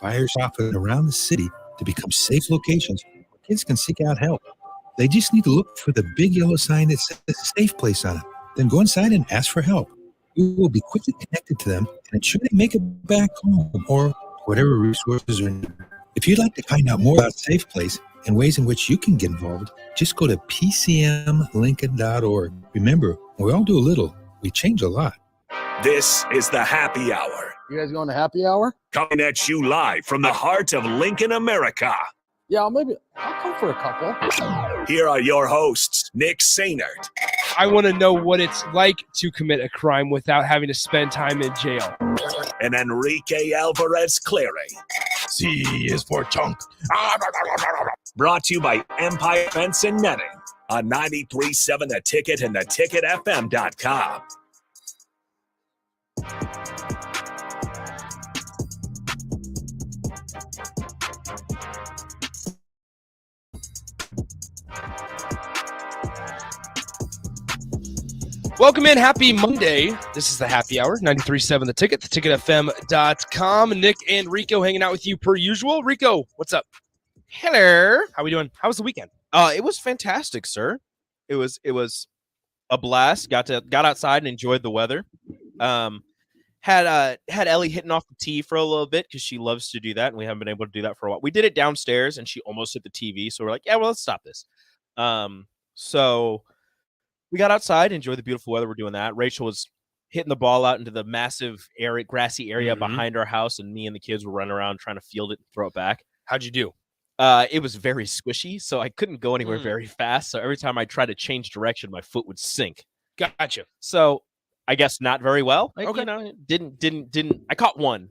fires often around the city to become safe locations where kids can seek out help. They just need to look for the big yellow sign that says safe place on it. Then go inside and ask for help. You will be quickly connected to them and ensure they make it back home or whatever resources are needed. If you'd like to find out more about Safe Place and ways in which you can get involved, just go to pcmlincoln.org. Remember, we all do a little. We change a lot. This is the Happy Hour. You guys going to happy hour? Coming at you live from the heart of Lincoln, America. Yeah, I'll come for a couple. Here are your hosts, Nick Sainert. I want to know what it's like to commit a crime without having to spend time in jail. And Enrique Alvarez Clary. C is for chunk. Brought to you by Empire Fence and Netting on 93.7 The Ticket and theticketfm.com. Welcome in. Happy Monday. This is the Happy Hour, 93.7 The Ticket, theticketfm.com. Nick and Rico hanging out with you per usual. Rico, what's up? Hello. How we doing? How was the weekend? It was fantastic, sir. It was a blast. Got outside and enjoyed the weather. Had Ellie hitting off the tee for a little bit because she loves to do that, and we haven't been able to do that for a while. We did it downstairs, and she almost hit the TV, so we're like, yeah, well, let's stop this. So we got outside, enjoyed the beautiful weather. We're doing that. Rachel was hitting the ball out into the massive grassy area behind our house, and me and the kids were running around trying to field it and throw it back. How'd you do? It was very squishy, so I couldn't go anywhere very fast. So every time I tried to change direction, my foot would sink. Gotcha. So I guess not very well. Okay. You know, didn't. I caught one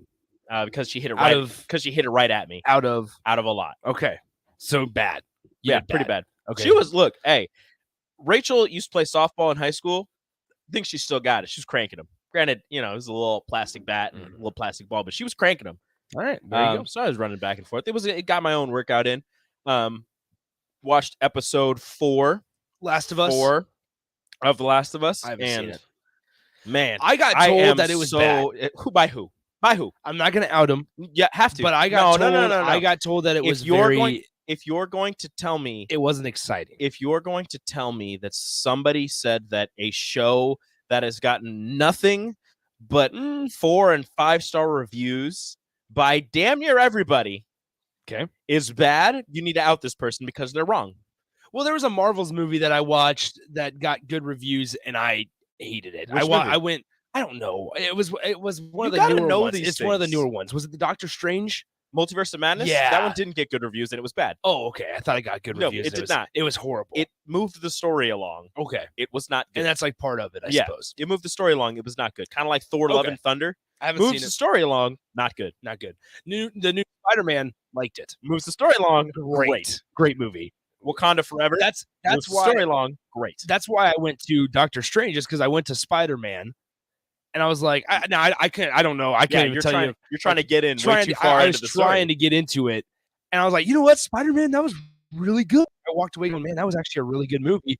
because she hit it right at me. Out of a lot. Okay. So bad. Yeah, pretty bad. Okay. She was Rachel used to play softball in high school. I think she still got it. She was cranking them. Granted, it was a little plastic bat and a little plastic ball, but she was cranking them. All right. There you go. So I was running back and forth. It got my own workout in. Watched episode 4 Last of Us. Of The Last of Us. I haven't seen it. Man, I got told that it was bad. By who? I'm not going to out him. Yeah, have to. But I got told. No. I got told that it was if you're going to tell me it wasn't exciting. If you're going to tell me that somebody said that a show that has gotten nothing but 4 and 5-star reviews by damn near everybody, is bad, you need to out this person because they're wrong. Well, there was a Marvel's movie that I watched that got good reviews, and I hated it. I went. I don't know. It was one of the newer ones. It's one of the newer ones. Was it the Doctor Strange? Multiverse of Madness? Yeah. That one didn't get good reviews, and it was bad. Oh, okay. I thought it got good reviews. No, it did not. It was horrible. It moved the story along. Okay. It was not good. And that's like part of it, I suppose. It moved the story along. It was not good. Kind of like Thor, Love, and Thunder. I haven't seen it. Moves the story along. Not good. Not good. The new Spider-Man, liked it. Moves the story along. Great movie. Wakanda Forever. That's moves why the story along. Great. That's why I went to Doctor Strange, just because I went to Spider-Man. And I was like, I can't. I don't know. I can't even tell you. You're trying to get in way too far into the story. I was trying to get into it, and I was like, you know what, Spider-Man, that was really good. I walked away going, man, that was actually a really good movie.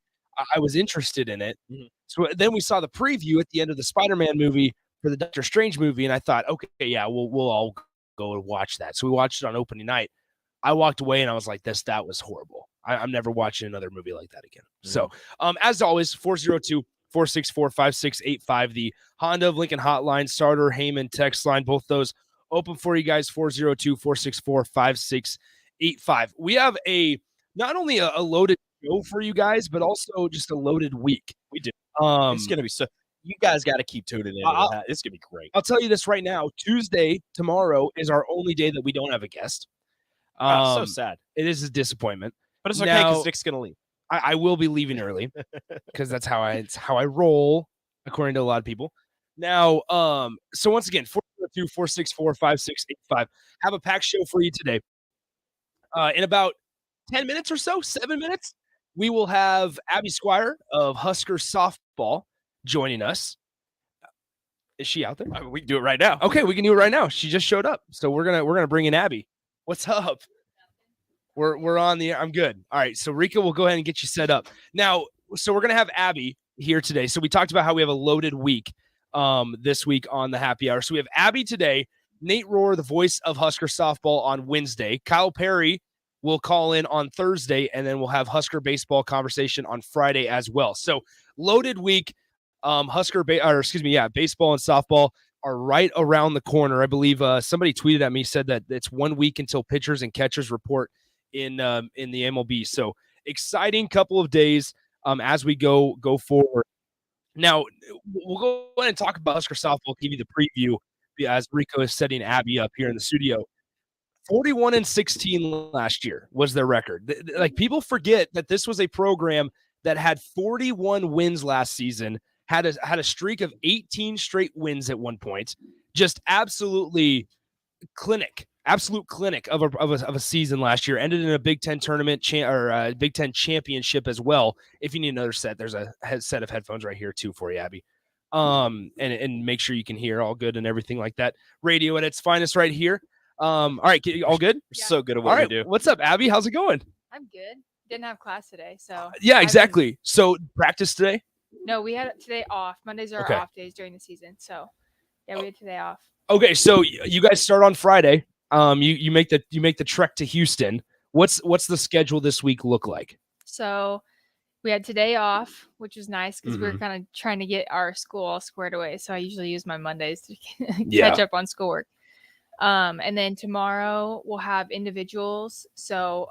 I was interested in it. Mm-hmm. So then we saw the preview at the end of the Spider-Man movie for the Doctor Strange movie, and I thought, okay, yeah, we'll all go and watch that. So we watched it on opening night. I walked away, and I was like, that was horrible. I'm never watching another movie like that again. Mm-hmm. So as always, 402-464-5685, the Honda of Lincoln hotline, starter, Heyman text line, both those open for you guys, 402-464-5685. We have not only a loaded show for you guys, but also just a loaded week. We do. It's going to be so. You guys got to keep tuning in. It's going to be great. I'll tell you this right now. Tuesday, tomorrow, is our only day that we don't have a guest. So sad. It is a disappointment. But it's okay because Nick's going to leave. I will be leaving early because that's how I roll, according to a lot of people. Now, so once again, 402-464-5685. Have a packed show for you today. In about 10 minutes or so, 7 minutes, we will have Abbie Squier of Husker softball joining us. Is she out there? We can do it right now. Okay, we can do it right now. She just showed up, so we're gonna bring in Abbie. What's up? We're on the air. I'm good. All right, so Rika will go ahead and get you set up now. So we're gonna have Abbie here today. So we talked about how we have a loaded week this week on the Happy Hour. So we have Abbie today. Nate Rohr, the voice of Husker softball, on Wednesday. Kyle Perry will call in on Thursday, and then we'll have Husker baseball conversation on Friday as well. So loaded week. Baseball and softball are right around the corner. I believe somebody tweeted at me, said that it's 1 week until pitchers and catchers report in the MLB. So exciting couple of days as we go forward. Now we'll go ahead and talk about Husker softball. Give you the preview as Rico is setting Abbie up here in the studio. 41-16 last year was their record. Like, people forget that this was a program that had 41 wins last season. Had a streak of 18 straight wins at one point. Just absolute clinic of a season last year. Ended in a Big Ten tournament Big Ten championship as well. If you need another set, there's a set of headphones right here too for you, Abbie. And make sure you can hear all good and everything like that. Radio at its finest right here. All right, all good? Yeah. So good at what all right, we do. What's up, Abbie? How's it going? I'm good. Didn't have class today, so yeah, exactly. So practice today? No, we had today off. Mondays are Okay. off days during the season, so yeah, we had today off. Okay, so you guys start on Friday. You make the trek to Houston. What's the schedule this week look like? So we had today off, which was nice because we were kind of trying to get our school all squared away. So I usually use my Mondays to catch up on schoolwork. And then tomorrow we'll have individuals. So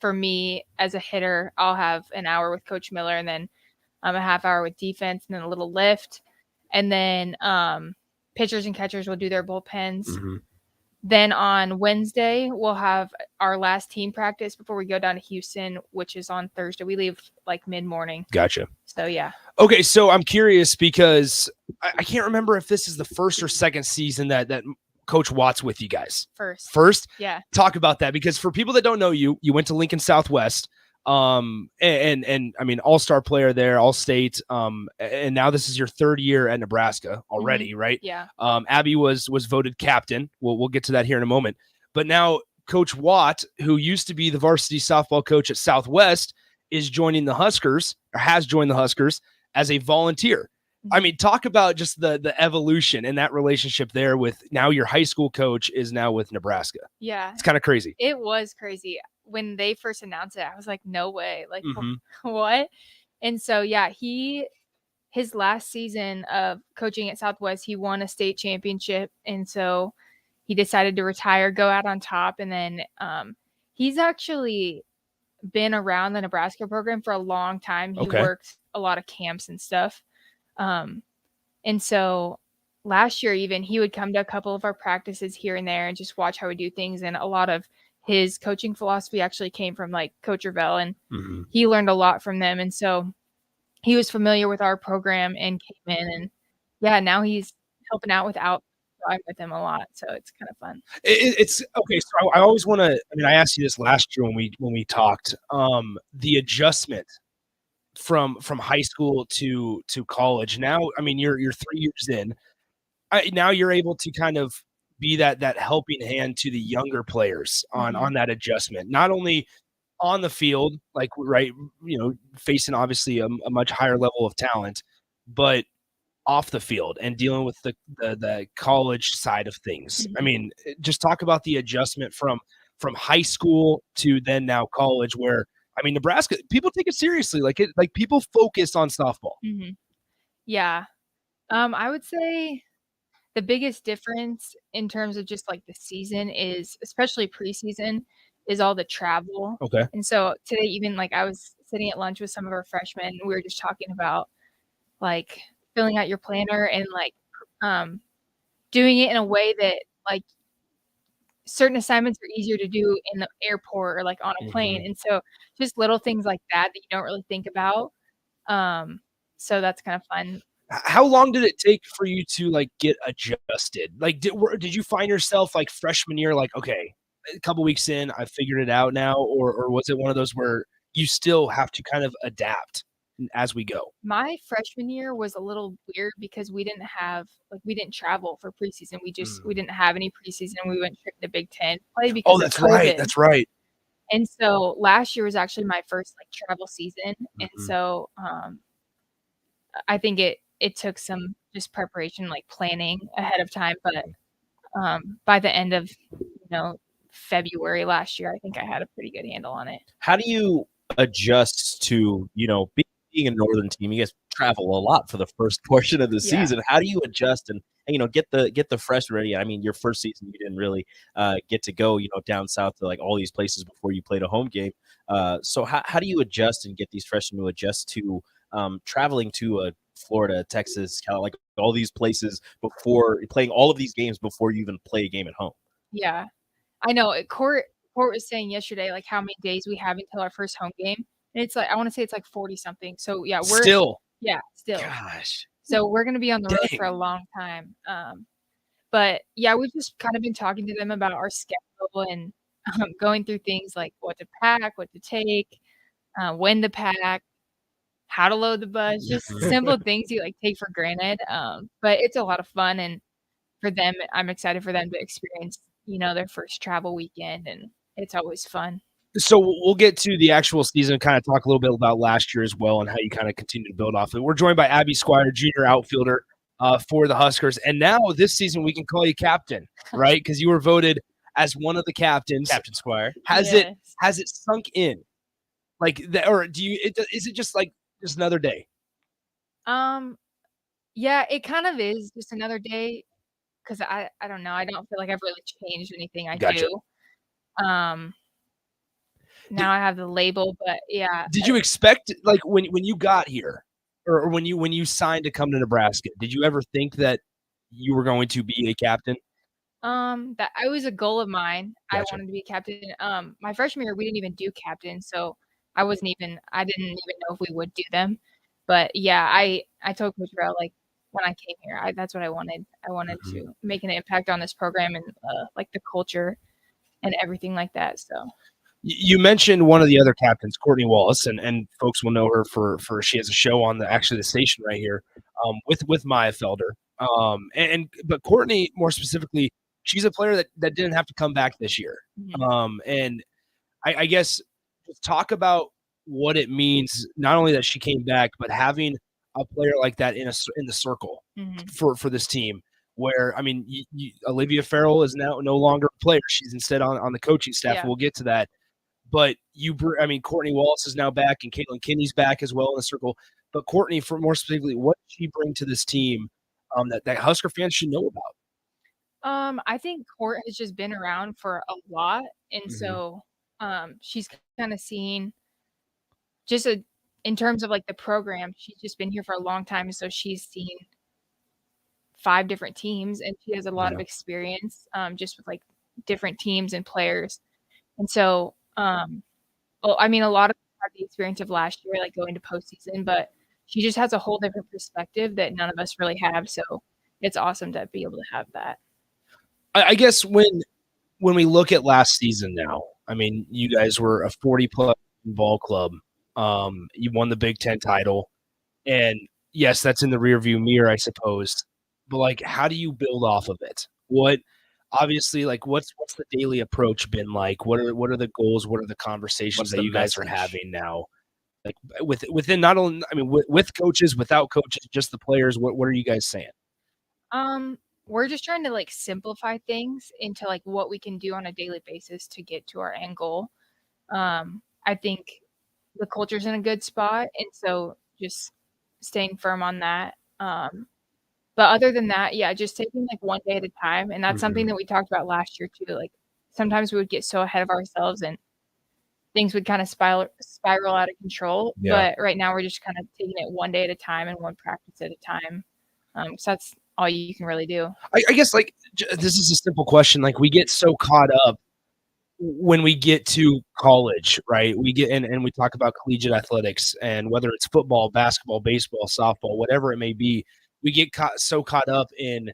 for me as a hitter, I'll have an hour with Coach Miller, and then a half hour with defense, and then a little lift. And then pitchers and catchers will do their bullpens. Then on Wednesday, we'll have our last team practice before we go down to Houston, which is on Thursday. We leave like mid-morning. Gotcha. So, yeah. Okay, so I'm curious because I can't remember if this is the first or second season that Coach Watt's with you guys. First? Yeah. Talk about that, because for people that don't know you went to Lincoln Southwest. And I mean, all-star player there, all-state. And now this is your third year at Nebraska already, right? Yeah. Abbie was voted captain. We'll get to that here in a moment. But now Coach Watt, who used to be the varsity softball coach at Southwest, is joining the Huskers, or has joined the Huskers as a volunteer. I mean, talk about just the evolution and that relationship there with now your high school coach is now with Nebraska. Yeah. It's kind of crazy. It was crazy. When they first announced it, I was like, no way. Like, what? And so, yeah, his last season of coaching at Southwest, he won a state championship. And so he decided to retire, go out on top. And then he's actually been around the Nebraska program for a long time. He worked a lot of camps and stuff. And so last year, even, he would come to a couple of our practices here and there and just watch how we do things. And a lot of his coaching philosophy actually came from like Coach Ravel, and he learned a lot from them. And so he was familiar with our program and came in, and yeah, now he's helping out I'm with him a lot. So it's kind of fun. It's okay. So I always want to, I mean, I asked you this last year when we talked, the adjustment from high school to college. Now, I mean, you're 3 years in. Now you're able to kind of be that helping hand to the younger players on that adjustment, not only on the field, like, right, facing obviously a much higher level of talent, but off the field and dealing with the college side of things. I mean, just talk about the adjustment from high school to then now college, where, I mean, Nebraska, people take it seriously. Like people focus on softball. Yeah. I would say the biggest difference in terms of just like the season is, especially preseason, is all the travel. Okay. And so today, even like I was sitting at lunch with some of our freshmen, and we were just talking about like filling out your planner and like doing it in a way that like certain assignments are easier to do in the airport or like on a plane. And so just little things like that you don't really think about. So that's kind of fun. How long did it take for you to like get adjusted? Like, did you find yourself like freshman year, like, okay, a couple weeks in, I figured it out now, or was it one of those where you still have to kind of adapt as we go? My freshman year was a little weird because we didn't travel for preseason. We didn't have any preseason. We went straight to Big Ten play because that's right. That's right. And so last year was actually my first like travel season. And so I think it took some just preparation, like planning ahead of time, but by the end of February last year, I think I had a pretty good handle on it. How do you adjust to being a northern team? You guys travel a lot for the first portion of the season. How do you adjust and get the freshmen ready? I mean, your first season you didn't really get to go down south to like all these places before you played a home game. So how do you adjust and get these freshmen to adjust to traveling to Florida, Texas, like all these places before playing all of these games before you even play a game at home? Yeah, I know. Court was saying yesterday like how many days we have until our first home game, and it's like I want to say it's like 40 something. So yeah, we're still. Gosh. So we're gonna be on the road for a long time. But yeah, we've just kind of been talking to them about our schedule and going through things like what to pack, what to take, when to pack, how to load the bus, just simple things you like take for granted. But it's a lot of fun, and for them, I'm excited for them to experience, their first travel weekend, and it's always fun. So we'll get to the actual season and kind of talk a little bit about last year as well and how you kind of continue to build off it. We're joined by Abbie Squier, junior outfielder for the Huskers. And now this season we can call you captain, right? Because you were voted as one of the captains. Captain Squier. Has it sunk in? Like that, or is it just like just another day? Yeah, it kind of is just another day because I don't know. I don't feel like I've really changed anything I do. Now I have the label, but yeah. Did you expect, like, when you got here, or when you signed to come to Nebraska, did you ever think that you were going to be a captain? That I was a goal of mine. Gotcha. I wanted to be a captain. My freshman year we didn't even do captain, so I didn't even know if we would do them. But yeah, I told Coach Rell like when I came here, that's what I wanted. I wanted to make an impact on this program and like the culture and everything like that. So. You mentioned one of the other captains, Courtney Wallace, and folks will know her for she has a show on the station right here with Maya Felder. But Courtney, more specifically, she's a player that didn't have to come back this year. And I guess talk about what it means, not only that she came back, but having a player like that in the circle for this team. Where I mean, Olivia Farrell is now no longer a player; she's instead on the coaching staff. Yeah. We'll get to that. But Courtney Wallace is now back, and Caitlin Kinney's back as well in the circle. But Courtney, for more specifically, what did she bring to this team that Husker fans should know about? I think Court has just been around for a lot, and so she's kind of seen just in terms of like the program, she's just been here for a long time, so she's seen 5 different teams, and she has a lot of experience just with like different teams and players, and so. Well, I mean, a lot of them have the experience of last year, like going to postseason, but she just has a whole different perspective that none of us really have. So it's awesome to be able to have that. I guess when we look at last season now, I mean, you guys were a 40-plus ball club. You won the Big Ten title, and yes, that's in the rearview mirror, I suppose. But like, how do you build off of it? Obviously, like, what's the daily approach been like? What are the goals? What are the conversations that you guys are having now? Like within not only, I mean, with coaches, without coaches, just the players. What are you guys saying? We're just trying to like simplify things into like what we can do on a daily basis to get to our end goal. I think the culture's in a good spot, and so just staying firm on that. But other than that, yeah, just taking like one day at a time. And that's something that we talked about last year too. Like sometimes we would get so ahead of ourselves and things would kind of spiral out of control. Yeah. But right now we're just kind of taking it one day at a time and one practice at a time. So that's all you can really do. I guess like this is a simple question. Like we get so caught up when we get to college, right? We get and we talk about collegiate athletics, and whether it's football, basketball, baseball, softball, whatever it may be. We get so caught up in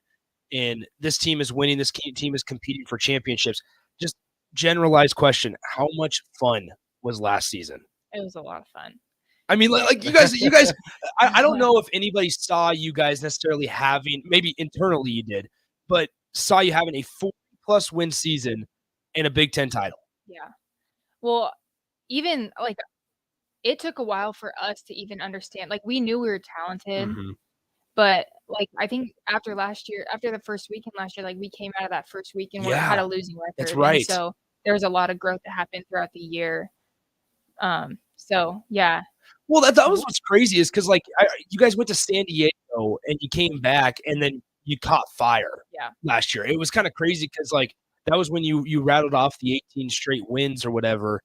this team is winning, this team is competing for championships. Just generalized question: how much fun was last season? It was a lot of fun. I mean, like you guys. I don't know if anybody saw you guys necessarily having, maybe internally you did, but saw you having a 40+ win season and a Big Ten title. Yeah. Well, even like it took a while for us to even understand. Like we knew we were talented. But like I think after the first weekend last year, like we came out of that first weekend where we had Yeah, a losing record. that's And right. so there was a lot of growth that happened throughout the year. So yeah. Well, that was what's crazy is because like you guys went to San Diego and you came back and then you caught fire. Yeah. Last year, it was kind of crazy because like that was when you rattled off the 18 straight wins or whatever,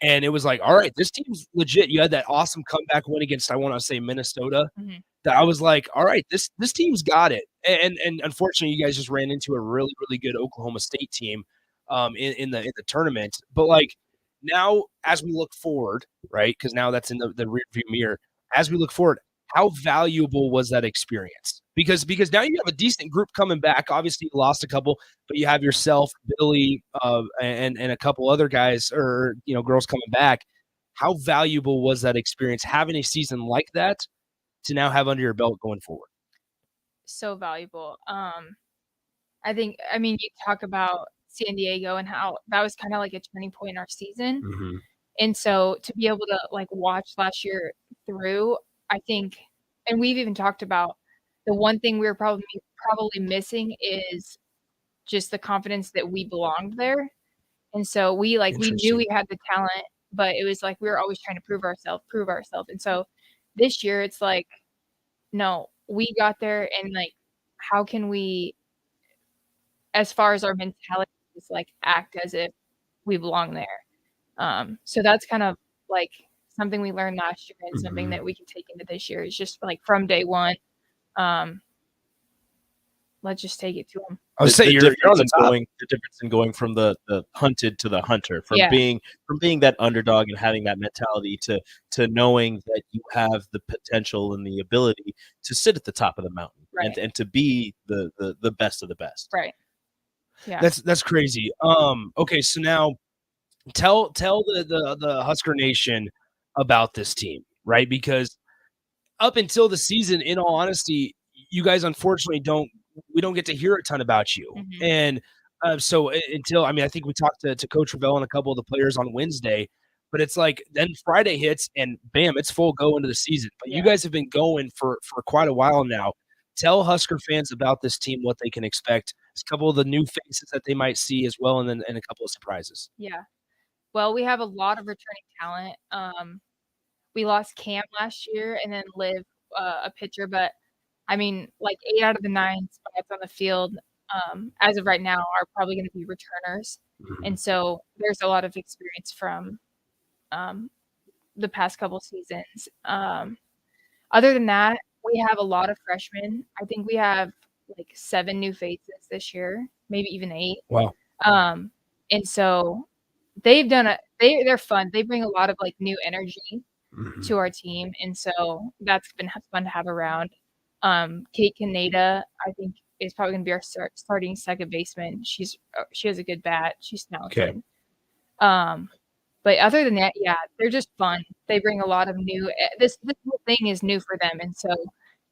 and it was like, all right, this team's legit. You had that awesome comeback win against I want to say Minnesota. Mm-hmm. That I was like, all right, this team's got it. And unfortunately, you guys just ran into a really really good Oklahoma State team, in the tournament. But like. Now, as we look forward, right, because now that's in the rearview mirror, as we look forward, how valuable was that experience? Because now you have a decent group coming back. Obviously, you lost a couple, but you have yourself, Billy, and a couple other guys or girls coming back. How valuable was that experience having a season like that to now have under your belt going forward? So valuable. I mean, you talk about San Diego and how that was kind of like a turning point in our season. Mm-hmm. And so to be able to like watch last year through, I think, and we've even talked about the one thing we were probably missing is just the confidence that we belonged there. And so we knew we had the talent, but it was like we were always trying to prove ourselves. And so this year it's like, no, we got there, and like, how can we, as far as our mentality, is like act as if we belong there. So that's kind of like something we learned last year and something that we can take into this year. Is just like from day one, let's just take it to them. I would say you're on the top. The difference in going from the hunted to the hunter, from being that underdog and having that mentality to knowing that you have the potential and the ability to sit at the top of the mountain, right, and to be the best of the best. Right. Yeah. That's crazy. Okay, so now tell the Husker Nation about this team, right? Because up until the season, in all honesty, you guys unfortunately we don't get to hear a ton about you. Mm-hmm. And so until, I think we talked to Coach Revelle and a couple of the players on Wednesday, but it's like then Friday hits and bam, it's full go into the season. But you guys have been going for quite a while now. Tell Husker fans about this team, what they can expect, a couple of the new faces that they might see as well, and a couple of surprises. Yeah. Well, we have a lot of returning talent. We lost Cam last year and then Liv, a pitcher, but I mean, like 8 out of the 9 spots on the field, as of right now, are probably going to be returners. Mm-hmm. And so there's a lot of experience from the past couple seasons. Other than that, we have a lot of freshmen. I think we have like 7 new faces this year, maybe even 8. Wow. And so they're fun. They bring a lot of like new energy to our team. And so that's been fun to have around. Kate Kaneda, I think, is probably going to be our starting second baseman. She has a good bat. She's talented. Okay. But other than that, yeah, they're just fun. They bring a lot of new. This whole thing is new for them, and so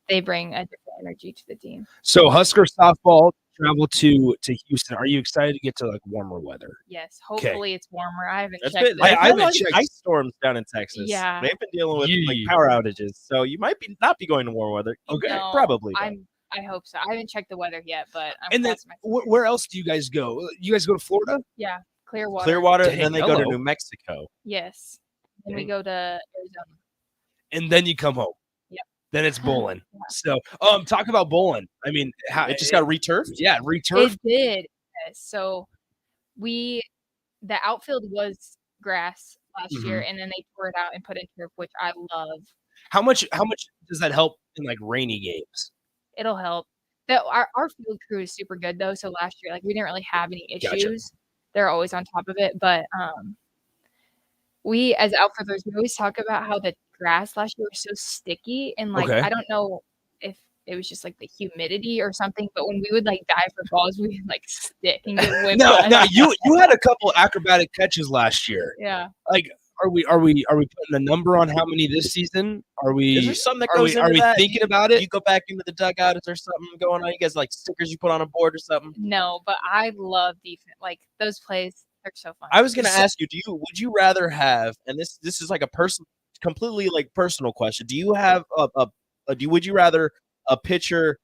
they bring a different energy to the team. So Husker softball travel to Houston. Are you excited to get to like warmer weather? Yes, hopefully it's warmer. I haven't That's checked. I haven't checked ice storms down in Texas. Yeah, they've been dealing with like power outages, so you might not be going to warm weather. Okay, no, probably. I hope so. I haven't checked the weather yet, but and then where else do you guys go? You guys go to Florida? Yeah. Clearwater, and then they go to New Mexico. Yes. Then we go to Arizona. And then you come home. Yep. Then it's bowling. Yeah. So, talk about bowling. I mean, how it just got returfed? Yeah, returfed. It did. So the outfield was grass last year, and then they tore it out and put in turf, which I love. How much does that help in like rainy games? It'll help. Our field crew is super good though. So last year, like we didn't really have any issues. Gotcha. They're always on top of it. But we as outfielders, we always talk about how the grass last year was so sticky. And like, I don't know if it was just like the humidity or something, but when we would like dive for balls, we would like stick and get whipped. No, you had a couple acrobatic catches last year. Yeah. Like, are we putting a number on how many this season? Is there something that goes into that? Are we thinking about it? You go back into the dugout. Is there something going on? You guys like stickers you put on a board or something? No, but I love defense. Like those plays, they're so fun. I was going to ask you, would you rather have, and this is like a completely like personal question. Do you have would you rather a pitcher,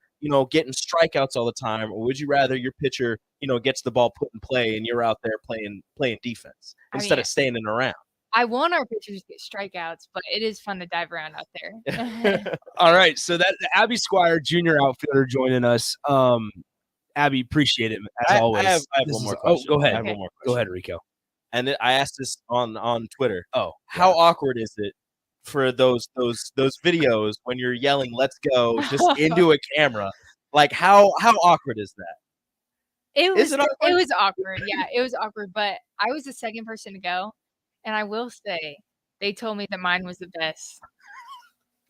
getting strikeouts all the time, or would you rather your pitcher, gets the ball put in play and you're out there playing defense instead of standing around? I want our pitchers to get strikeouts, but it is fun to dive around out there. All right, so that Abbie Squier, junior outfielder, joining us. Abbie, appreciate it as always. I have one more question. Go ahead. I have one more Go question. ahead, Rico. And I asked this on Twitter. Oh, how awkward is it for those videos when you're yelling "Let's go" just into a camera? Like how awkward is that? It was awkward? It was awkward. Yeah, it was awkward. But I was the second person to go, and I will say they told me that mine was the best.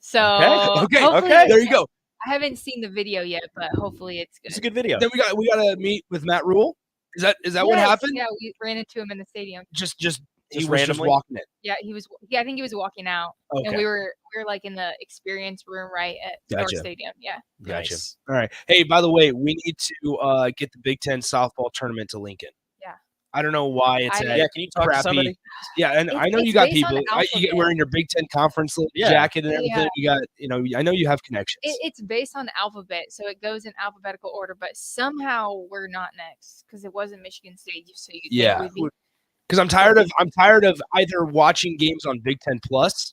So okay, there you go. I haven't seen the video yet, but hopefully it's good. It's a good video. Then we got to meet with Matt Rule. Is that what happened? Yeah, we ran into him in the stadium. He was just randomly? walking it. Yeah, he was. Yeah, I think he was walking out, and Okay. we were like in the experience room right at our Gotcha. stadium. Yeah. Gotcha. Nice. All right. Hey, by the way, we need to get the Big Ten softball tournament to Lincoln. Yeah. I don't know why it's I- at Yeah, can you talk to crappy. somebody? Yeah, and I know It's you got based on people. You get alphabet. wearing your Big Ten conference Yeah. jacket and everything. Yeah. You got, I know you have connections. It's based on alphabet, so it goes in alphabetical order. But somehow we're not next because it wasn't Michigan State. So you Yeah. think we'd be, Because I'm tired of either watching games on Big Ten Plus,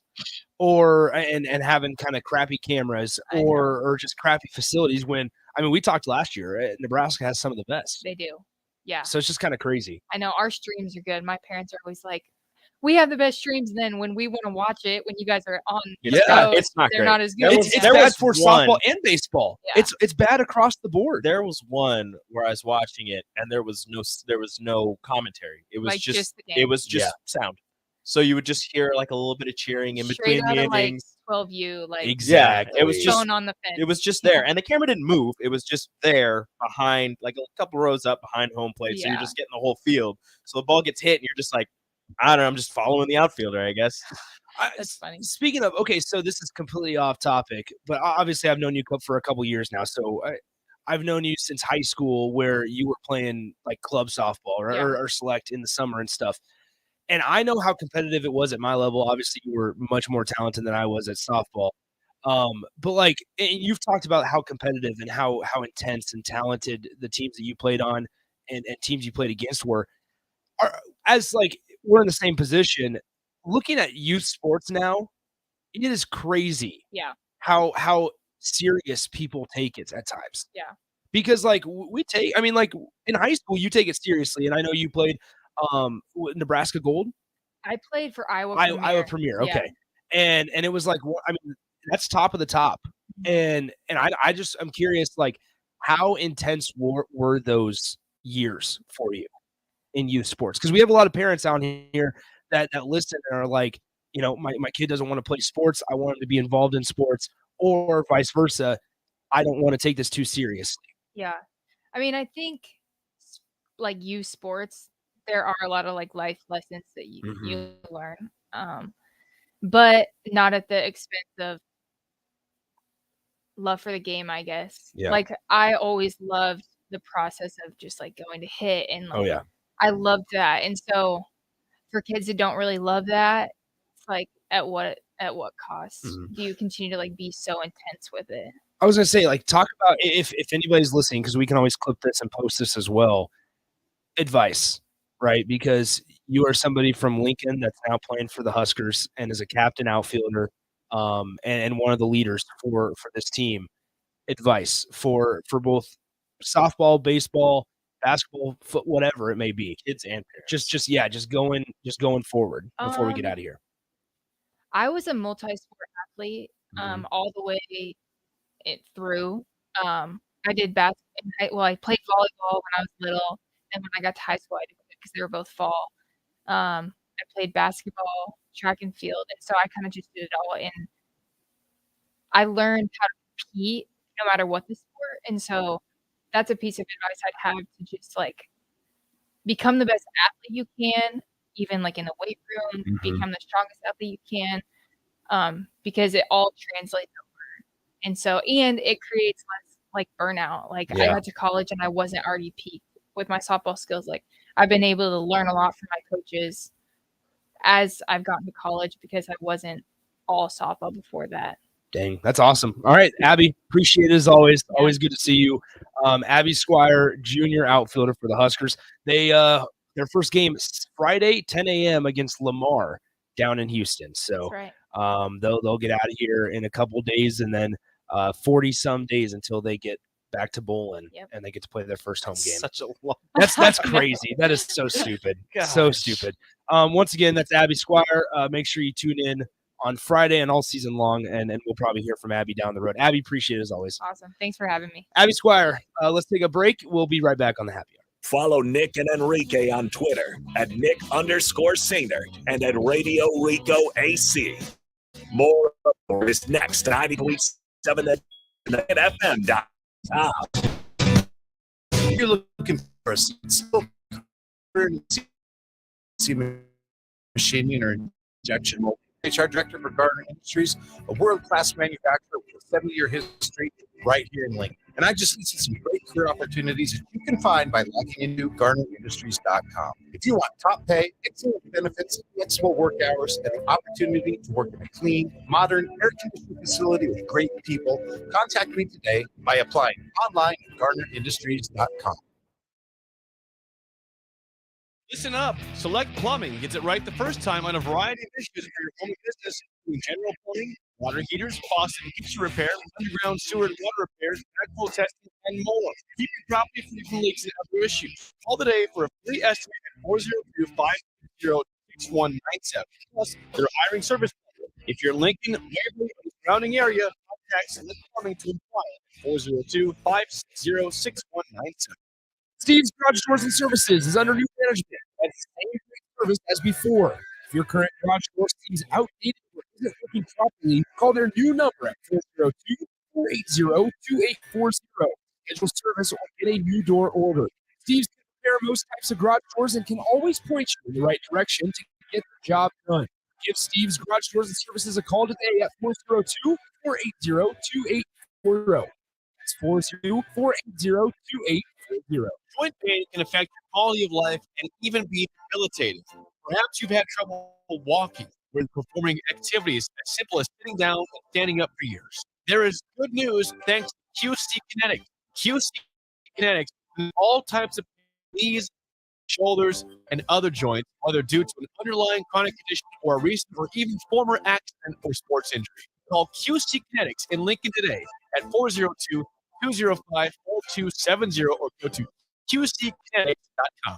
and having kind of crappy cameras I know. or just crappy facilities. When we talked last year, Nebraska has some of the best. they do. Yeah, So it's just kind of crazy. I know our streams are good. My parents are always like, "We have the best streams." And then when we want to watch it, when you guys are on, the Yeah, show, it's not they're great. not as There good. was- It's there bad was for one- softball and baseball. Yeah. It's bad across the board. There was one where I was watching it and there was no commentary. It was Like, just just the game. it was just sound. So you would just hear like a little bit of cheering in Straight between the out of, like, innings. 12U, like Exactly. it was just- going on the fence. It was just there, and the camera didn't move. It was just there behind, like a couple rows up behind home plate. So you're Yeah. just getting the whole field. So the ball gets hit, and you're just like, I don't know. I'm just following the outfielder, I guess. That's funny. Speaking of, okay, so this is completely off topic, but obviously I've known you for a couple years now. So I've known you since high school, where you were playing like club softball or select in the summer and stuff. And I know how competitive it was at my level. Obviously, you were much more talented than I was at softball. But like, and you've talked about how competitive and how intense and talented the teams that you played on and teams you played against were. As like we're in the same position, looking at youth sports now, it is crazy. Yeah. How serious people take it at times. Yeah. Because like we take, like in high school, you take it seriously, and I know you played Nebraska Gold. I played for Iowa. Iowa Premier, Yeah. okay, and it was like, that's top of the top, and I'm curious, like, how intense were those years for you in youth sports? Because we have a lot of parents out here that listen and are like, my kid doesn't want to play sports. I want him to be involved in sports, or vice versa. I don't want to take this too seriously. Yeah. I think like youth sports, there are a lot of like life lessons that you learn. But not at the expense of love for the game, I guess. Yeah. Like I always loved the process of just like going to hit and like, Oh yeah. I loved that. And so for kids that don't really love that, it's like at what cost do you continue to like be so intense with it? I was gonna say, like, talk about if anybody's listening, because we can always clip this and post this as well. Advice, right? Because you are somebody from Lincoln that's now playing for the Huskers and is a captain outfielder, and one of the leaders for this team. Advice for both softball, baseball, basketball, foot, whatever it may be. Kids and parents. Just going forward before we get out of here. I was a multi-sport athlete all the way through. I did basketball. I played volleyball when I was little, and when I got to high school, I did it because they were both fall. I played basketball, track and field, and so I kind of just did it all. And I learned how to compete no matter what the sport, and so that's a piece of advice I'd have to just like become the best athlete you can, even like in the weight room, become the strongest athlete you can, because it all translates over. And so, and it creates less like burnout. Like I got to college and I wasn't already peaked with my softball skills. Like I've been able to learn a lot from my coaches as I've gotten to college because I wasn't all softball before that. Dang, that's awesome. All right, Abbie, appreciate it as always. Always good to see you. Abbie Squier, junior outfielder for the Huskers. They their first game is Friday, 10 a.m. against Lamar down in Houston. So That's right. they'll get out of here in a couple of days, and then 40 some days until they get back to bowling and they get to play their first home game. Such a long. That's crazy. That is so stupid. So stupid. Once again, that's Abbie Squier. Make sure you tune in on Friday and all season long, and we'll probably hear from Abbie down the road. Abbie, appreciate it as always. Awesome. Thanks for having me. Abbie Squier, let's take a break. We'll be right back on the Happy Hour. Follow Nick and Enrique on Twitter at Nick_Singer and at Radio Rico AC. More is next. 93.7 FM.com. You're looking for a machining or injection molding. HR Director for Gardner Industries, a world-class manufacturer with a 70-year history right here in Lincoln. And I just listed some great career opportunities that you can find by logging into GardnerIndustries.com. If you want top pay, excellent benefits, flexible work hours, and the opportunity to work in a clean, modern, air-conditioned facility with great people, contact me today by applying online at GardnerIndustries.com. Listen up. Select Plumbing gets it right the first time on a variety of issues for your home business, including general plumbing, water heaters, faucet and kitchen repair, underground sewer and water repairs, backflow testing, and more. Keep your property free from leaks and other issues. Call today for a free estimate at 402-560-6197. Plus, they're hiring service people. If you're Lincoln, Waverly, or the surrounding area, contact Select Plumbing to apply at 402-560-6197. Steve's Garage Doors and Services is under new management. That's the same great service as before. If your current garage door seems outdated or isn't working properly, call their new number at 402-480-2840. Schedule service or get a new door ordered. Steve's can repair most types of garage doors and can always point you in the right direction to get the job done. Give Steve's Garage Doors and Services a call today at 402-480-2840. That's 402-480-2840. Joint pain can affect your quality of life and even be debilitating. Perhaps you've had trouble walking or performing activities as simple as sitting down and standing up for years. There is good news thanks to QC Kinetics. QC Kinetics in all types of knees, shoulders, and other joints, whether due to an underlying chronic condition or a recent or even former accident or sports injury. Call QC Kinetics in Lincoln today at 402-205-4270 or go to QCkinetics.com.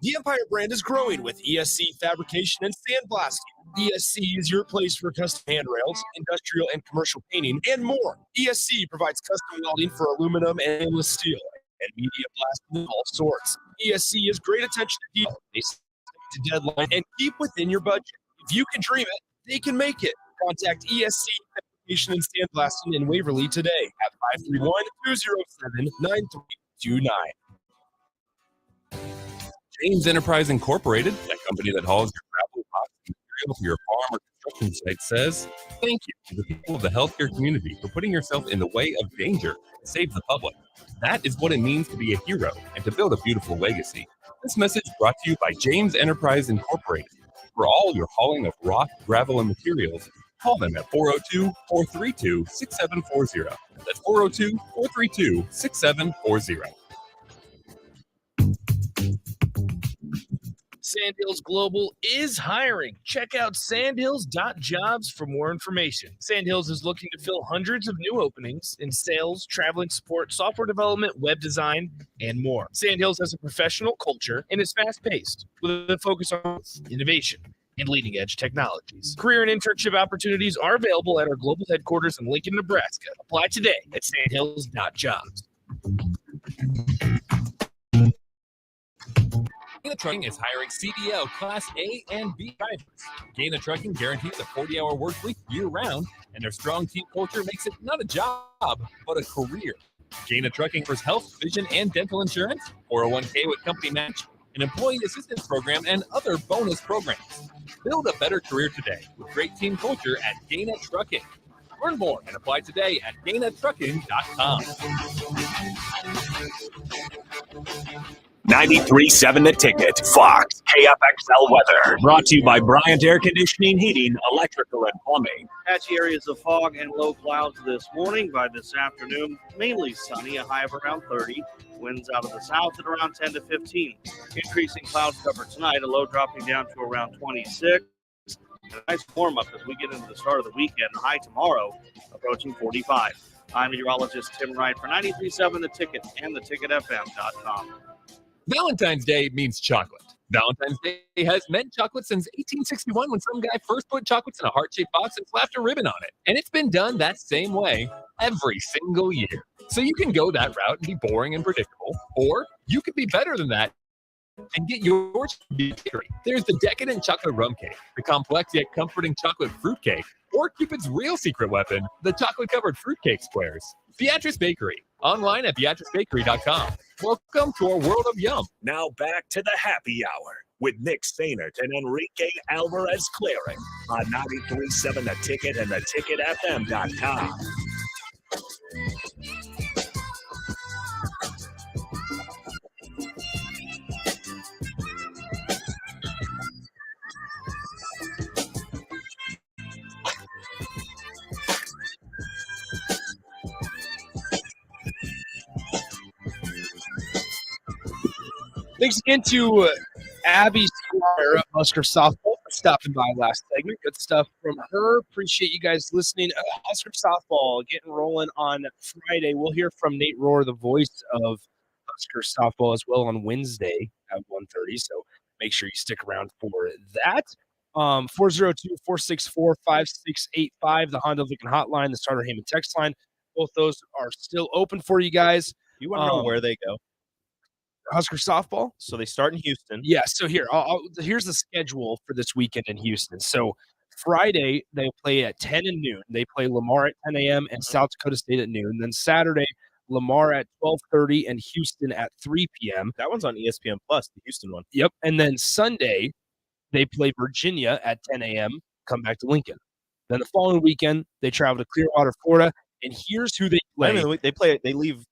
The Empire brand is growing with ESC Fabrication and Sandblasting. ESC is your place for custom handrails, industrial and commercial painting, and more. ESC provides custom welding for aluminum and stainless steel and media blasting of all sorts. ESC has great attention to detail. They stick to deadline and keep within your budget. If you can dream it, they can make it. Contact ESC Fabrication and Sandblasting in Waverly today at 531-207-9329. James Enterprise Incorporated, a company that hauls your gravel, rocks, and material to your farm or construction site, says thank you to the people of the healthcare community for putting yourself in the way of danger to save the public. That is what it means to be a hero and to build a beautiful legacy. This message brought to you by James Enterprise Incorporated. For all your hauling of rock, gravel, and materials, call them at 402-432-6740. That's 402-432-6740. Sandhills Global is hiring. Check out sandhills.jobs for more information. Sandhills is looking to fill hundreds of new openings in sales, traveling support, software development, web design, and more. Sandhills has a professional culture and is fast-paced with a focus on innovation and leading-edge technologies. Career and internship opportunities are available at our global headquarters in Lincoln, Nebraska. Apply today at sandhills.jobs. Gaina Trucking is hiring CDL Class A and B drivers. Gaina Trucking guarantees a 40-hour work week year-round, and their strong team culture makes it not a job, but a career. Gaina Trucking offers health, vision, and dental insurance, 401k with company match, an employee assistance program, and other bonus programs. Build a better career today with great team culture at Gaina Trucking. Learn more and apply today at GainaTrucking.com. 93.7 The Ticket, Fox, KFXL weather. Brought to you by Bryant Air Conditioning, Heating, Electrical, and Plumbing. Patchy areas of fog and low clouds this morning. By this afternoon, mainly sunny, a high of around 30. Winds out of the south at around 10 to 15. Increasing cloud cover tonight, a low dropping down to around 26. And a nice warm up as we get into the start of the weekend. A high tomorrow approaching 45. I'm meteorologist Tim Wright for 93.7 The Ticket and theticketfm.com. Valentine's Day means chocolate. Valentine's Day has meant chocolate since 1861 when some guy first put chocolates in a heart-shaped box and slapped a ribbon on it. And it's been done that same way every single year. So you can go that route and be boring and predictable, or you could be better than that and get yours from the bakery. There's the decadent chocolate rum cake, the complex yet comforting chocolate fruit cake, or Cupid's real secret weapon, the chocolate-covered fruitcake squares. Beatrice Bakery, online at beatricebakery.com. Welcome to our world of yum. Now back to the happy hour with Nick Sainert and Enrique Alvarez Clearing on 93.7 The Ticket and theticketfm.com. Thanks again to Abbie Squier of Husker Softball for stopping by last segment. Good stuff from her. Appreciate you guys listening. Husker Softball getting rolling on Friday. We'll hear from Nate Rohr, the voice of Husker Softball, as well on Wednesday at 1:30. So make sure you stick around for that. 402-464-5685, the Honda Lincoln Hotline, the Starter Heyman text line. Both those are still open for you guys. You want to know where they go? Husker Softball? So they start in Houston. Yeah, so here's the schedule for this weekend in Houston. So Friday, they play at 10 and noon. They play Lamar at 10 a.m. and South Dakota State at noon. Then Saturday, Lamar at 12:30 and Houston at 3 p.m. That one's on ESPN Plus, the Houston one. Yep. And then Sunday, they play Virginia at 10 a.m., come back to Lincoln. Then the following weekend, they travel to Clearwater, Florida. And here's who they play. They leave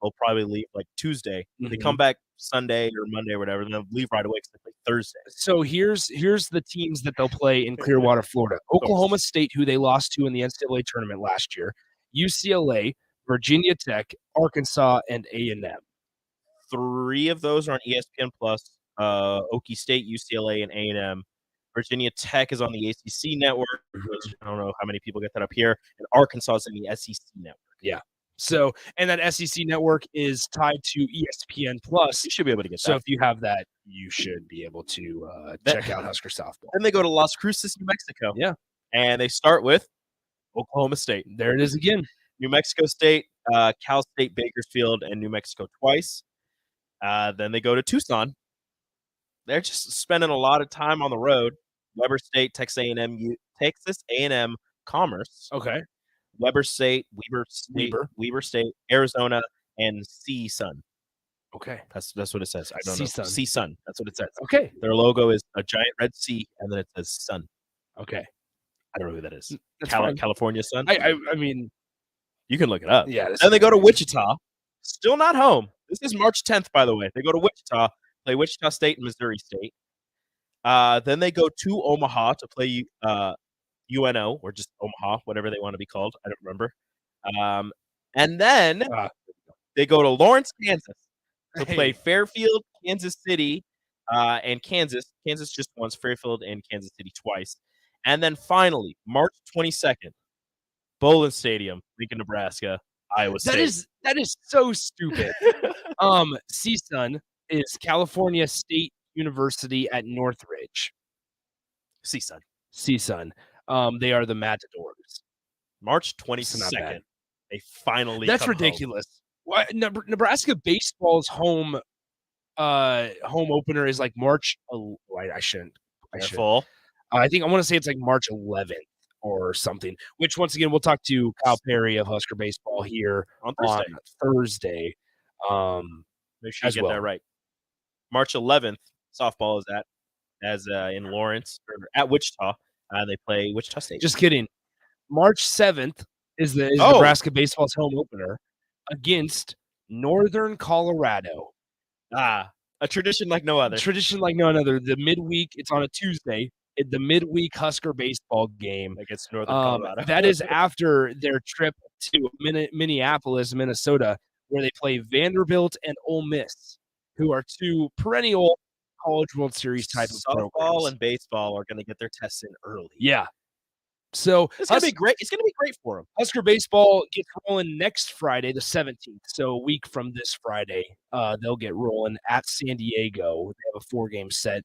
they'll probably leave like Tuesday. They come back Sunday or Monday or whatever, and they'll leave right away because they play Thursday. So here's the teams that they'll play in Clearwater, Florida. Oklahoma State, who they lost to in the NCAA tournament last year, UCLA, Virginia Tech, Arkansas, and A&M. 3 of those are on ESPN Plus. Okie State, UCLA, and A&M. Virginia Tech is on the ACC network. Which I don't know how many people get that up here. And Arkansas is in the SEC network. Yeah. So, and that SEC network is tied to ESPN Plus. You should be able to get that. So if you have that, you should be able to check out Husker Softball. Then they go to Las Cruces, New Mexico. Yeah. And they start with Oklahoma State. There it is again. New Mexico State, Cal State, Bakersfield, and New Mexico twice. Then they go to Tucson. They're just spending a lot of time on the road. Weber State, Texas A&M Commerce. Okay. Weber State, Weber State, Arizona, and CSUN. Okay. That's what it says. I don't know. CSUN. CSUN. That's what it says. Okay. Their logo is a giant red C, and then it says sun. Okay. I don't know who that is. Fine. California Sun? I mean, you can look it up. Yeah. Then they go to Wichita. Still not home. This is March 10th, by the way. They go to Wichita, play Wichita State and Missouri State. Then they go to Omaha to play UNO, or just Omaha, whatever they want to be called. I don't remember. And then they go to Lawrence, Kansas to play Fairfield, Kansas City, and Kansas. Kansas just once, Fairfield and Kansas City twice. And then finally, March 22nd, Bowling Stadium, Lincoln, Nebraska, Iowa State. That is so stupid. CSUN is California State University at Northridge. CSUN. They are the Matadors. March 22nd. They finally That's come ridiculous. Home. Nebraska baseball's home opener is like March. I shouldn't. Careful. I think I want to say it's like March 11th or something. Which once again we'll talk to Kyle Perry of Husker Baseball here on Thursday. Make sure you get that right. March 11th, softball is in Lawrence or at Wichita. They play Wichita State. Just kidding. March 7th is Nebraska baseball's home opener against Northern Colorado. A tradition like no other. Tradition like no other. The midweek, it's on a Tuesday. The midweek Husker baseball game against Northern Colorado. That is after their trip to Minneapolis, Minnesota, where they play Vanderbilt and Ole Miss, who are two perennial College World Series type of programs. Softball and baseball are going to get their tests in early. Yeah. So it's going to be great. It's going to be great for them. Husker baseball gets rolling next Friday, the 17th. So a week from this Friday, they'll get rolling at San Diego. They have a 4-game set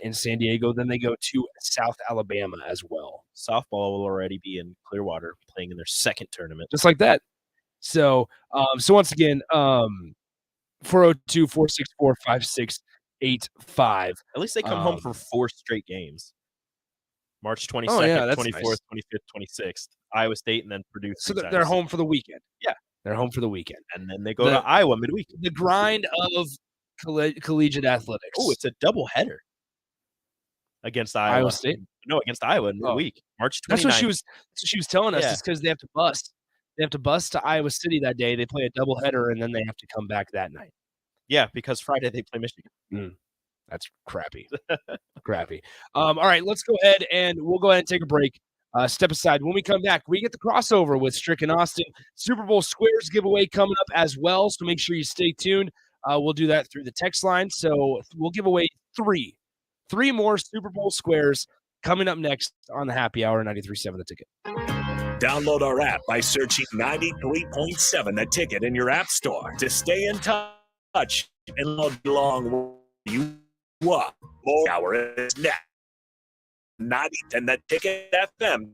in San Diego. Then they go to South Alabama as well. Softball will already be in Clearwater playing in their second tournament. Just like that. So once again, 402-464-5685. At least they come home for 4 straight games. March 22nd, 24th, nice. 25th, 26th. Iowa State and then Purdue. So they're home for the weekend. Yeah. They're home for the weekend. And then they go to Iowa midweek. The grind of collegiate athletics. Oh, it's a doubleheader against Iowa State. No, against Iowa midweek. March 29th. That's what she was telling us. It's because they have to bust. They have to bust to Iowa City that day. They play a doubleheader, and then they have to come back that night. Yeah, because Friday they play Michigan. That's crappy. Crappy. All right, let's go ahead and we'll go ahead and take a break. Step aside. When we come back, we get the crossover with Strick and Austin. Super Bowl Squares giveaway coming up as well, so make sure you stay tuned. We'll do that through the text line. So we'll give away three more Super Bowl Squares coming up next on the Happy Hour 93.7 The Ticket. Download our app by searching 93.7 The Ticket in your app store to stay in touch and log along where you want. More hour is next. 90 and The Ticket FM.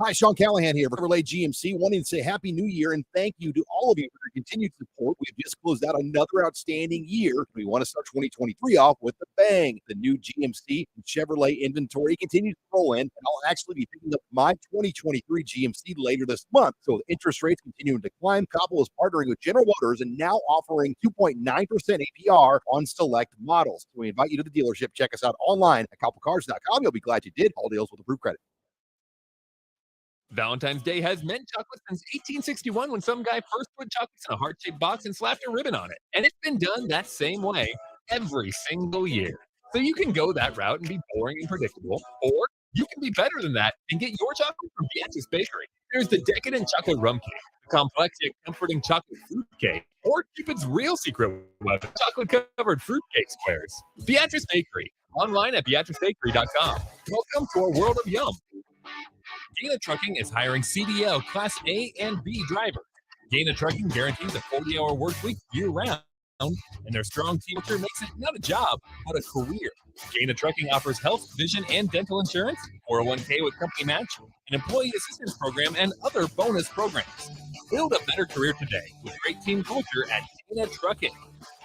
Hi, Sean Callahan here for Relay GMC, wanting to say Happy New Year and thank you to all of you for your continued support. We've just closed out another outstanding year. We want to start 2023 off with a bang. The new GMC and Chevrolet inventory continues to roll in, and I'll actually be picking up my 2023 GMC later this month. So with interest rates continuing to climb, Cobble is partnering with General Motors and now offering 2.9% APR on select models. So we invite you to the dealership. Check us out online at cobblecars.com. You'll be glad you did. All deals with approved credit. Valentine's Day has meant chocolate since 1861 when some guy first put chocolates in a heart-shaped box and slapped a ribbon on it. And it's been done that same way every single year. So you can go that route and be boring and predictable, or you can be better than that and get your chocolate from Beatrice Bakery. There's the decadent chocolate rum cake, the complex yet comforting chocolate fruit cake, or Cupid's real secret weapon, chocolate-covered fruitcake squares. Beatrice Bakery, online at beatricebakery.com. Welcome to our world of yum. Gaina Trucking is hiring CDL Class A and B drivers. Gaina Trucking guarantees a 40-hour work week year-round, and their strong team culture makes it not a job, but a career. Gaina Trucking offers health, vision, and dental insurance, 401k with company match, an employee assistance program, and other bonus programs. Build a better career today with great team culture at Gaina Trucking.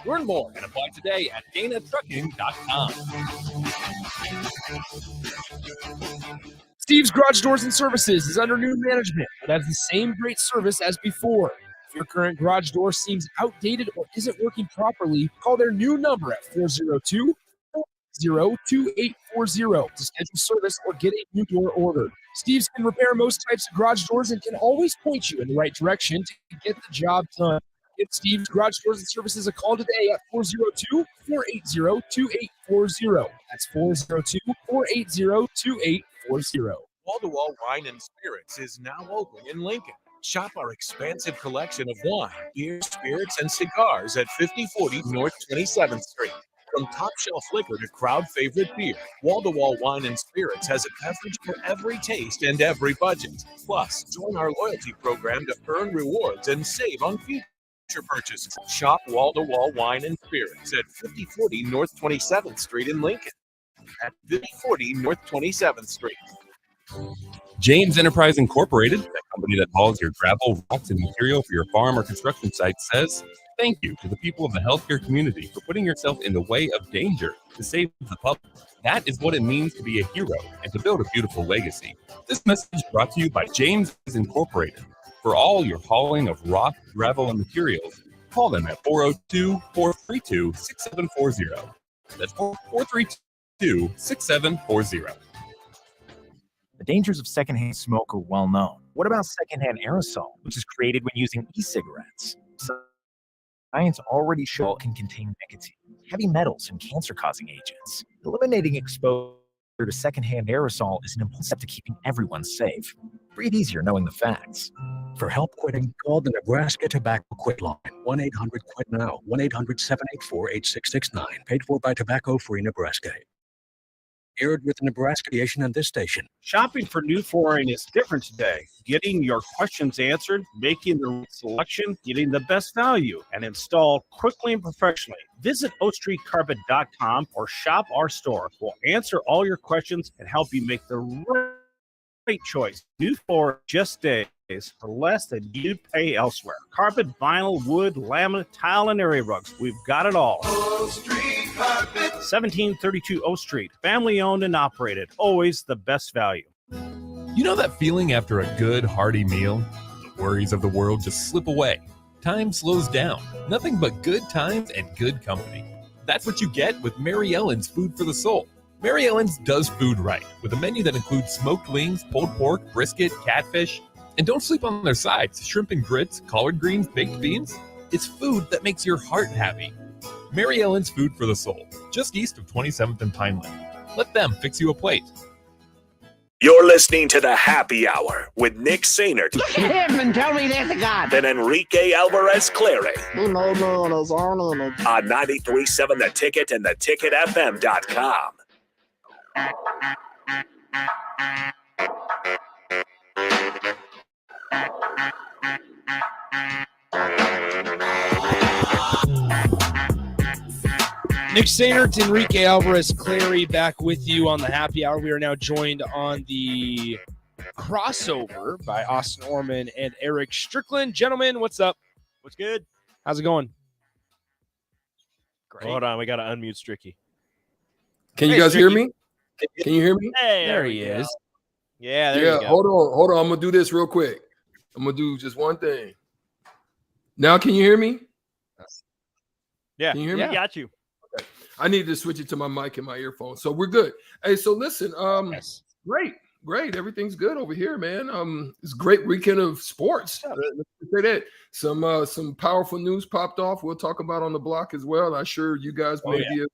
Learn more and apply today at GainaTrucking.com. Steve's Garage Doors and Services is under new management, but has the same great service as before. If your current garage door seems outdated or isn't working properly, call their new number at 402-480-2840 to schedule service or get a new door ordered. Steve's can repair most types of garage doors and can always point you in the right direction to get the job done. Give Steve's Garage Doors and Services a call today at 402-480-2840. That's 402-480-2840. Wall-to-Wall Wine and Spirits is now open in Lincoln. Shop our expansive collection of wine, beer, spirits, and cigars at 5040 North 27th Street. From top-shelf liquor to crowd-favorite beer, Wall-to-Wall Wine and Spirits has a beverage for every taste and every budget. Plus, join our loyalty program to earn rewards and save on future purchases. Shop Wall-to-Wall Wine and Spirits at 5040 North 27th Street in Lincoln. At 5040 North 27th Street. James Enterprise Incorporated, a company that hauls your gravel, rocks, and material for your farm or construction site, says thank you to the people of the healthcare community for putting yourself in the way of danger to save the public. That is what it means to be a hero and to build a beautiful legacy. This message brought to you by James Incorporated. For all your hauling of rock, gravel, and materials, call them at 402-432-6740. That's 432-6740. The dangers of secondhand smoke are well known. What about secondhand aerosol, which is created when using e-cigarettes? Science already shows it can contain nicotine, heavy metals, and cancer-causing agents. Eliminating exposure to secondhand aerosol is an important step to keeping everyone safe. Breathe easier knowing the facts. For help quitting, call the Nebraska Tobacco Quit Line, 1-800-QUIT-NOW, 1-800-784-8669, paid for by Tobacco Free Nebraska. Aired with Nebraska Aviation on this station. Shopping for new flooring is different today. Getting your questions answered, making the right selection, getting the best value, and installed quickly and professionally. Visit oakstreetcarpet.com or shop our store. We'll answer all your questions and help you make the right choice. New floor just days for less than you'd pay elsewhere. Carpet, vinyl, wood, laminate, tile, and area rugs. We've got it all. Oak Street Carpet. 1732 O Street. Family owned and operated. Always the best value. You know that feeling after a good, hearty meal? The worries of the world just slip away. Time slows down. Nothing but good times and good company. That's what you get with Mary Ellen's Food for the Soul. Mary Ellen's does food right, with a menu that includes smoked wings, pulled pork, brisket, catfish. And don't sleep on their sides, shrimp and grits, collard greens, baked beans. It's food that makes your heart happy. Mary Ellen's Food for the Soul, just east of 27th and Pineland. Let them fix you a plate. You're listening to the Happy Hour with Nick Sainert. Look at him and tell me there's a God. Then Enrique Alvarez Clary. He made me in his own image. On 93.7 The Ticket and theticketfm.com. Nick Sainert, Enrique Alvarez Clary back with you on the Happy Hour. We are now joined on the crossover by Austin Orman and Eric Strickland. Gentlemen, what's up? What's good? How's it going? Great. Hold on, we got to unmute Stricky. Can you guys hear me? Can you hear me? Hey, there he is. Yeah, there you go. Hold on. I'm gonna do this real quick. I'm gonna do just one thing. Now, can you hear me? Yeah, can you hear me? Got you. Okay. I need to switch it to my mic and my earphone, so we're good. Hey, so listen, Yes. great, everything's good over here, man. It's a great weekend of sports. Let's say that. Some powerful news popped off. We'll talk about on the block as well. I'm sure you guys maybe have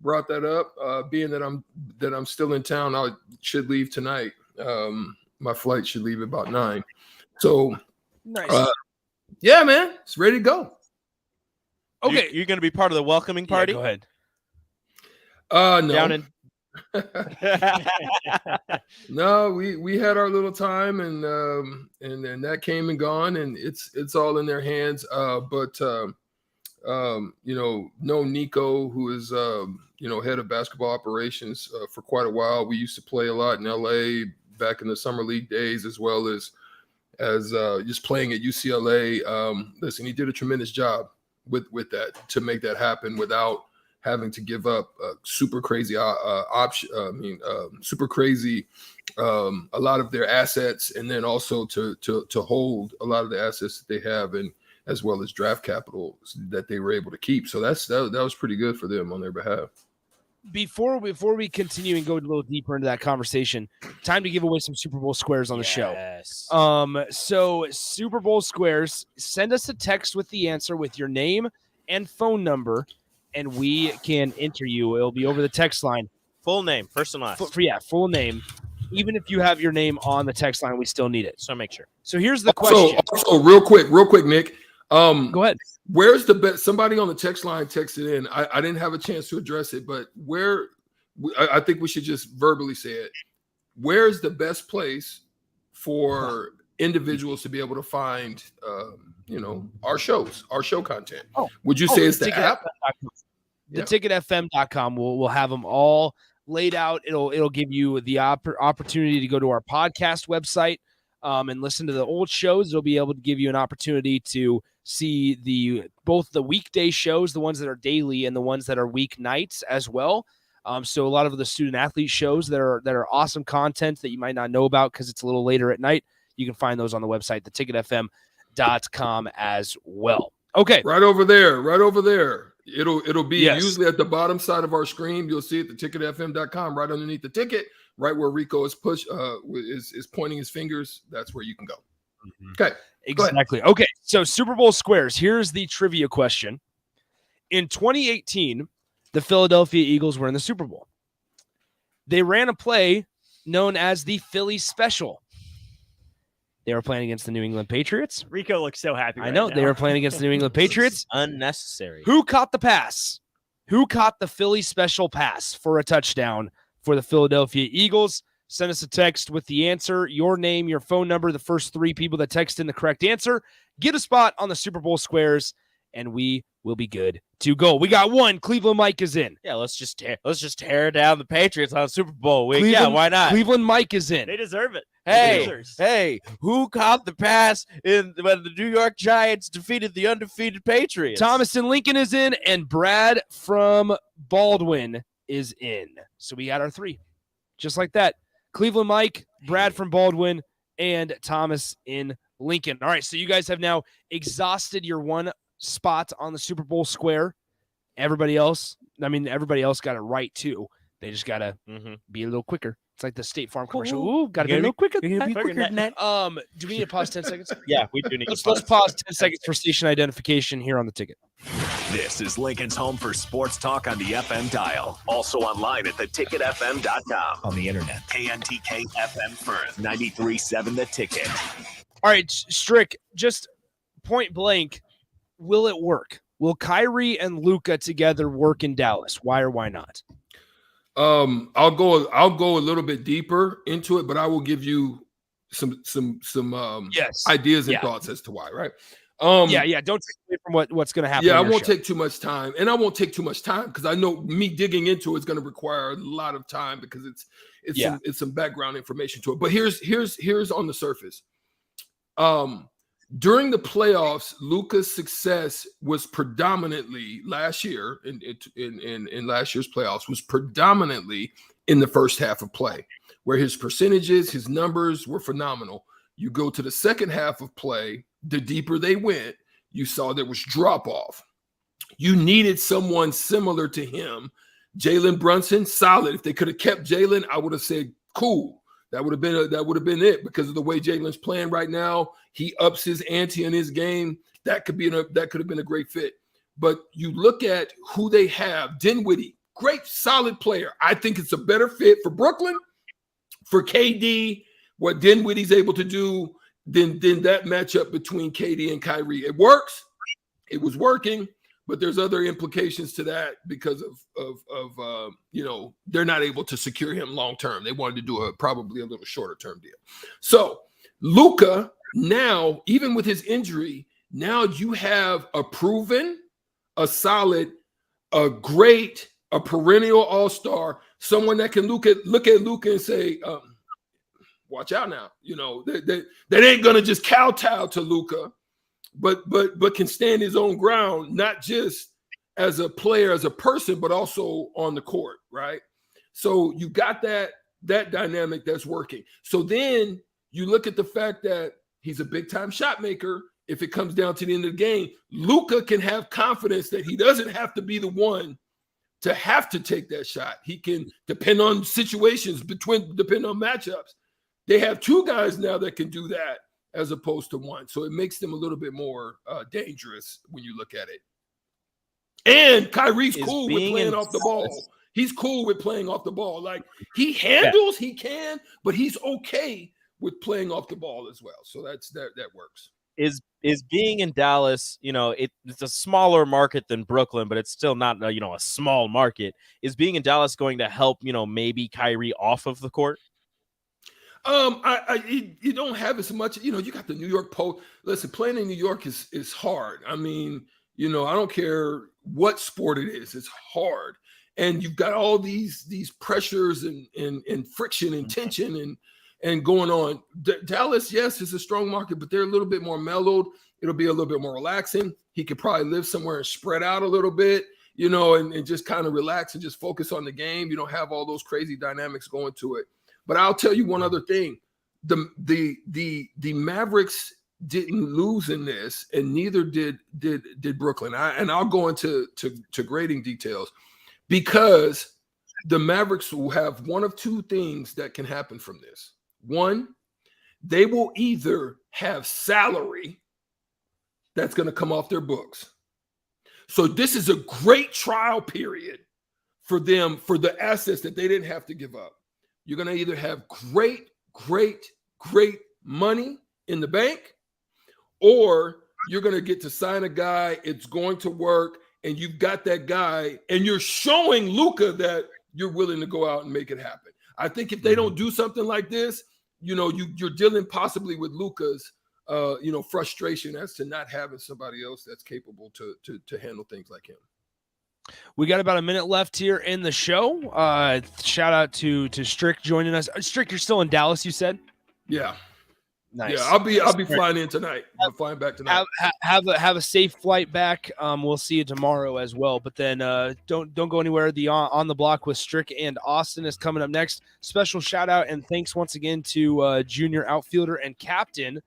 brought that up. Being that I'm still in town, I should leave tonight. My flight should leave about 9. So nice. Yeah, man, it's ready to go. Okay, you're going to be part of the welcoming party. Yeah, go ahead. No. Down in. No, we had our little time, and then that came and gone, and it's all in their hands. But no Nico, who is head of basketball operations for quite a while. We used to play a lot in LA back in the summer league days, as well as just playing at UCLA. Listen, he did a tremendous job with that to make that happen without having to give up super crazy super crazy a lot of their assets, and then also to hold a lot of the assets that they have, and as well as draft capital that they were able to keep. So that was pretty good for them on their behalf. Before we continue and go a little deeper into that conversation, time to give away some Super Bowl squares on the show. So Super Bowl squares, send us a text with the answer with your name and phone number, and we can enter you. It'll be over the text line. Full name, first and last. Full name. Even if you have your name on the text line, we still need it. So make sure. So here's the question. Also, real quick, Nick. Go ahead. Where's the best? Somebody on the text line texted in. I didn't have a chance to address it, but I think we should just verbally say it. Where's the best place for individuals to be able to find, our show content? Would you say it's the app? The ticketfm.com. We'll have them all laid out. It'll give you the opportunity to go to our podcast website and listen to the old shows. It'll be able to give you an opportunity to see both the weekday shows, the ones that are daily, and the ones that are weeknights as well. So a lot of the student athlete shows that are awesome content that you might not know about because it's a little later at night. You can find those on the website, theticketfm.com as well. Okay. Right over there. It'll be usually at the bottom side of our screen. You'll see it, theticketfm.com, right underneath the ticket, right where Rico is pointing his fingers. That's where you can go. Okay. Exactly. Okay. So Super Bowl squares. Here's the trivia question. In 2018, the Philadelphia Eagles were in the Super Bowl. They ran a play known as the Philly Special. They were playing against the New England Patriots. Rico looks so happy. I know. now. They were playing against the New England Patriots. Unnecessary. Who caught the pass? Who caught the Philly Special pass for a touchdown for the Philadelphia Eagles? Send us a text with the answer, your name, your phone number. The first 3 people that text in the correct answer get a spot on the Super Bowl squares, and we will be good to go. We got one. Cleveland Mike is in. Yeah, let's just tear down the Patriots on Super Bowl week. Yeah, why not? Cleveland Mike is in. They deserve it. Hey, who caught the pass when the New York Giants defeated the undefeated Patriots? Thomas and Lincoln is in, and Brad from Baldwin is in. So we got our 3. Just like that. Cleveland Mike, Brad from Baldwin, and Thomas in Lincoln. All right, so you guys have now exhausted your 1 spot on the Super Bowl square. Everybody else got it right too. They just got to be a little quicker. It's like the State Farm commercial. Ooh, got to be a little quicker. Be quicker than that. Do we need to pause 10 seconds? Yeah, we do need Let's pause 10 seconds for station identification here on the ticket. This is Lincoln's home for sports talk on the FM dial. Also online at theticketfm.com. On the internet. KNTK FM Firth, 93.7 The Ticket. All right, Strick, just point blank, will it work? Will Kyrie and Luka together work in Dallas? Why or why not? I'll go a little bit deeper into it, but I will give you some ideas and thoughts as to why, right? Don't take away from what's going to happen. Yeah, I won't take too much time, and I won't take too much time because I know me digging into it's going to require a lot of time because it's some background information to it. But here's on the surface. During the playoffs, Luka's success was predominantly last year in last year's playoffs was predominantly in the first half of play, where his percentages, his numbers were phenomenal. You go to the second half of play, the deeper they went, you saw there was drop off. You needed someone similar to him. Jalen Brunson, solid. If they could have kept Jalen, I would have said, cool. That would have been it because of the way Jalen's playing right now. He ups his ante in his game. That could have been a great fit. But you look at who they have. Dinwiddie, great, solid player. I think it's a better fit for Brooklyn, for KD. What Dinwiddie's able to do than that matchup between KD and Kyrie. It works. It was working. But there's other implications to that because of they're not able to secure him long term. They wanted to do probably a little shorter term deal. So Luka now, even with his injury, now you have a proven, a solid, a great, a perennial all-star, someone that can look at Luka and say, watch out now. They ain't gonna just kowtow to Luka. But can stand his own ground, not just as a player, as a person, but also on the court, right? So you got that dynamic that's working. So then you look at the fact that he's a big-time shot maker. If it comes down to the end of the game, Luka can have confidence that he doesn't have to be the one to have to take that shot. He can depend on situations, depend on matchups. They have 2 guys now that can do that, as opposed to 1. So it makes them a little bit more dangerous when you look at it. And Kyrie's cool with playing off the ball. He's cool with playing off the ball. Like he handles, he can, but he's okay with playing off the ball as well. So that works. Is being in Dallas, it's a smaller market than Brooklyn, but it's still not a small market. Is being in Dallas going to help, maybe Kyrie off of the court? You don't have as much, you got the New York Post. Listen, playing in New York is hard. I mean, I don't care what sport it is, it's hard. And you've got all these pressures and friction and tension and going on. Dallas, yes, is a strong market, but they're a little bit more mellowed. It'll be a little bit more relaxing. He could probably live somewhere and spread out a little bit, and just kind of relax and just focus on the game. You don't have all those crazy dynamics going to it. But I'll tell you one other thing. The Mavericks didn't lose in this, and neither did Brooklyn. I'll go into grading details because the Mavericks will have one of 2 things that can happen from this. One, they will either have salary that's going to come off their books. So this is a great trial period for them, for the assets that they didn't have to give up. You're going to either have great money in the bank, or you're going to get to sign a guy. It's going to work, and you've got that guy, and you're showing Luka that you're willing to go out and make it happen. I think if they don't do something like this, you're dealing possibly with Luka's frustration as to not having somebody else that's capable to handle things like him. We got about a minute left here in the show. Shout out to Strick joining us. Strick, you're still in Dallas, you said? Yeah. Nice. Yeah, I'll be flying in tonight. I'm flying back tonight. Have a safe flight back. We'll see you tomorrow as well. But then don't go anywhere. The On the Block with Strick and Austin is coming up next. Special shout out and thanks once again to junior outfielder and captain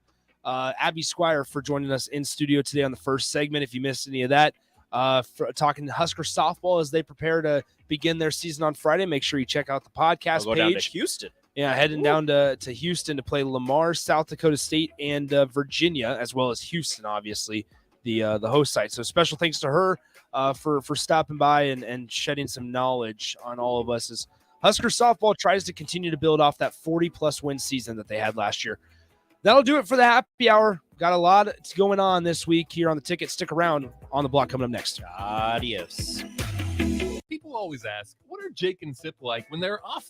Abbie Squier for joining us in studio today on the first segment. If you missed any of that, for talking to Husker softball as they prepare to begin their season on Friday. Make sure you check out the podcast I'll go page. down to Houston. Yeah, heading down to Houston to play Lamar, South Dakota State, and Virginia, as well as Houston, obviously, the host site. So special thanks to her for stopping by and shedding some knowledge on all of us as Husker softball tries to continue to build off that 40-plus win season that they had last year. That'll do it for the happy hour. Got a lot going on this week here on the ticket. Stick around. On the Block coming up next. Adios. People always ask, what are Jake and Sip like when they're off